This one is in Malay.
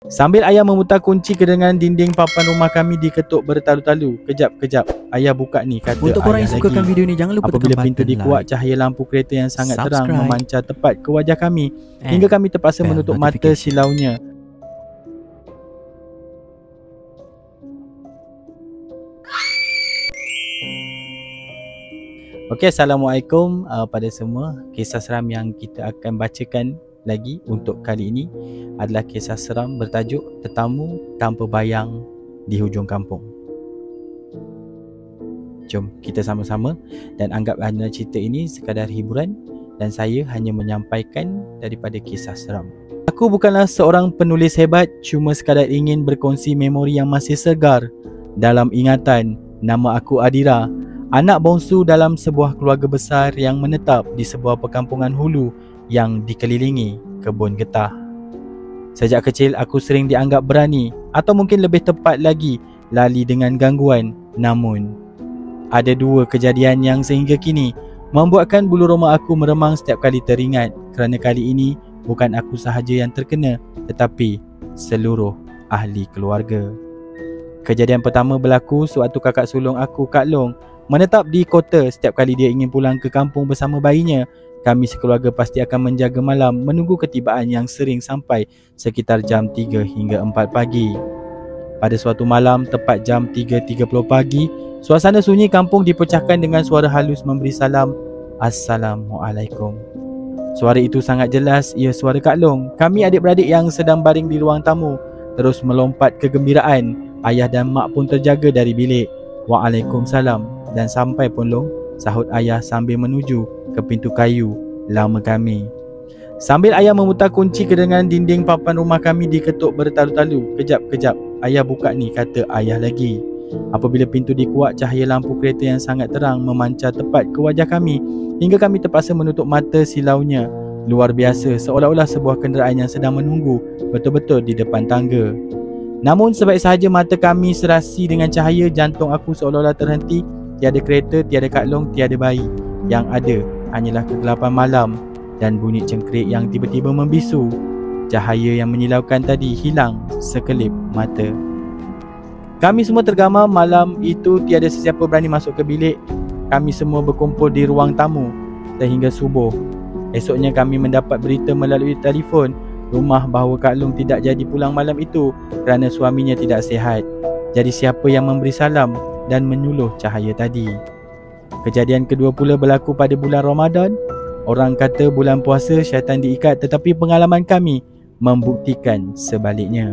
Sambil ayah memutar kunci kedengaran dinding papan rumah kami diketuk bertalu-talu. Kejap, ayah buka ni, kata Untuk korang ayah yang sukakan lagi. video ni, jangan lupa Apabila tekan pintu button dikuak, like, cahaya lampu kereta yang sangat terang subscribe, memancar tepat ke wajah kami hingga and kami terpaksa bell menutup mata notification. silaunya. Okey, Assalamualaikum pada semua. Kisah seram yang kita akan bacakan lagi untuk kali ini adalah kisah seram bertajuk Tetamu Tanpa Bayang di Hujung Kampung. Jom kita sama-sama dan anggap hanya cerita ini sekadar hiburan dan saya hanya menyampaikan daripada kisah seram. Aku bukanlah seorang penulis hebat, cuma sekadar ingin berkongsi memori yang masih segar dalam ingatan. Nama aku Adira, anak bongsu dalam sebuah keluarga besar yang menetap di sebuah perkampungan hulu yang dikelilingi kebun getah. Sejak kecil aku sering dianggap berani atau mungkin lebih tepat lagi lali dengan gangguan. Namun ada dua kejadian yang sehingga kini membuatkan bulu roma aku meremang setiap kali teringat, kerana kali ini bukan aku sahaja yang terkena tetapi seluruh ahli keluarga. Kejadian pertama berlaku sewaktu kakak sulung aku, Kak Long, menetap di kota. Setiap kali dia ingin pulang ke kampung bersama bayinya, kami sekeluarga pasti akan menjaga malam menunggu ketibaan yang sering sampai sekitar jam 3 hingga 4 pagi. Pada suatu malam tepat jam 3.30 pagi, suasana sunyi kampung dipecahkan dengan suara halus memberi salam, Assalamualaikum. Suara itu sangat jelas, ia suara Kak Long. Kami adik-beradik yang sedang baring di ruang tamu terus melompat kegembiraan. Ayah dan mak pun terjaga dari bilik. Waalaikumsalam. Dan sampai pun Long, sahut ayah sambil menuju ke pintu kayu lama kami. Sambil ayah memutar kunci kedengaran dinding papan rumah kami diketuk bertalu-talu. Kejap, ayah buka ni, kata ayah lagi. Apabila pintu dikuak, cahaya lampu kereta yang sangat terang memancar tepat ke wajah kami hingga kami terpaksa menutup mata silaunya. Luar biasa, seolah-olah sebuah kenderaan yang sedang menunggu betul-betul di depan tangga. Namun sebaik sahaja mata kami serasi dengan cahaya, jantung aku seolah-olah terhenti. Tiada kereta, tiada Kak Long, tiada bayi. Yang ada hanyalah kegelapan malam dan bunyi cengkerik yang tiba-tiba membisu. Cahaya yang menyilaukan tadi hilang sekelip mata. Kami semua tergamam. Malam itu tiada sesiapa berani masuk ke bilik. Kami semua berkumpul di ruang tamu sehingga subuh. Esoknya kami mendapat berita melalui telefon rumah bahawa Kak Long tidak jadi pulang malam itu kerana suaminya tidak sihat. Jadi siapa yang memberi salam dan menyuluh cahaya tadi? Kejadian kedua pula berlaku pada bulan Ramadan. Orang kata bulan puasa syaitan diikat, tetapi pengalaman kami membuktikan sebaliknya.